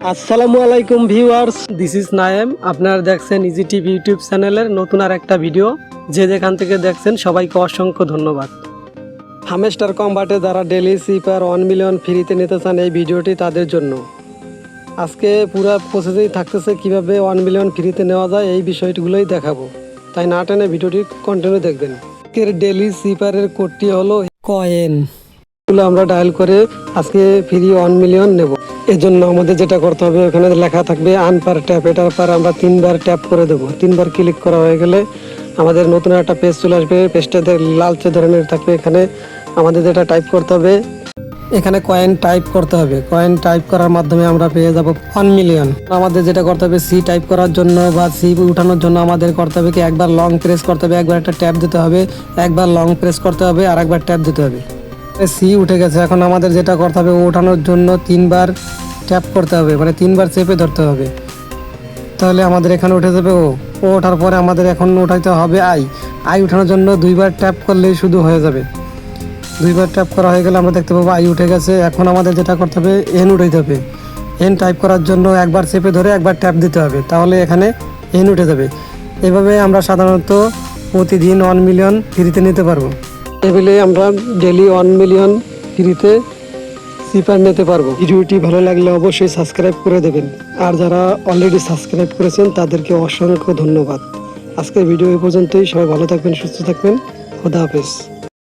আসসালামু আলাইকুম viewers, this is NAEM. আপনারা দেখছেন ইজি টিভি ইউটিউব চ্যানেলের নতুন আর একটা ভিডিও। যে যেখান থেকে দেখছেন সবাইকে অসংখ্য ধন্যবাদ। হামেস্টার কম্বাটে যারা ডেলি সিপার 1 মিলিয়ন ফ্রিতে নিতে চান, এই ভিডিওটি তাদের জন্য। আজকে পুরো প্রসেসিং থাকতেছে কিভাবে 1 মিলিয়ন ফ্রিতে নেওয়া যায়, এই বিষয়গুলোই দেখাবো। তাই না টেনে ভিডিওটি কন্টিনিউ দেখবেন। আজকের ডেলি সিপারের কোডটি হলো কয়েন। আমরা ডায়াল করে আজকে ফ্রি 1 মিলিয়ন নেব। এর জন্য আমাদের যেটা করতে হবে, ওখানে লেখা থাকবে আন পার ট্যাপ, এটার পর আমরা 3বার ট্যাপ করে দেবো। 3বার ক্লিক করা হয়ে গেলে আমাদের নতুন একটা পেজ চলে আসবে। পেজটাতে লালচে ধরনের থাকবে। এখানে আমাদের যেটা টাইপ করতে হবে, এখানে কয়েন টাইপ করতে হবে। কয়েন টাইপ করার মাধ্যমে আমরা পেয়ে যাব 1 মিলিয়ন। আমাদের যেটা করতে হবে, সি টাইপ করার জন্য বা সি উঠানোর জন্য আমাদের করতে হবে কি, একবার লং প্রেস করতে হবে, একবার একটা ট্যাপ দিতে হবে, একবার লং প্রেস করতে হবে, আর একবার ট্যাপ দিতে হবে। সি উঠে গেছে। এখন আমাদের যেটা করতে হবে, ওঠানোর জন্য 3বার ট্যাপ করতে হবে, মানে 3বার চেপে ধরতে হবে। তাহলে আমাদের এখানে উঠে যাবে ও ওঠার পরে আমাদের এখন উঠাইতে হবে আই উঠানোর জন্য 2বার ট্যাপ করলেই শুধু হয়ে যাবে। 2বার ট্যাপ করা হয়ে গেলে আমরা দেখতে পাবো আই উঠে গেছে। এখন আমাদের যেটা করতে হবে, এন উঠাইতে হবে। এন টাইপ করার জন্য একবার চেপে ধরে একবার ট্যাপ দিতে হবে, তাহলে এখানে এন উঠে যাবে। এভাবে আমরা সাধারণত প্রতিদিন 1 মিলিয়ন ফ্রিতে নিতে পারবো। এভাবে আমরা ডেলি 1 মিলিয়ন ফ্রিতে সিপার নিতে পারবো। ভিডিওটি ভালো লাগলে অবশ্যই সাবস্ক্রাইব করে দেবেন। আর যারা অলরেডি সাবস্ক্রাইব করেছেন তাদেরকে অসংখ্য ধন্যবাদ। আজকের ভিডিও এই পর্যন্তই। সবাই ভালো থাকবেন, সুস্থ থাকবেন। খোদা হাফেজ।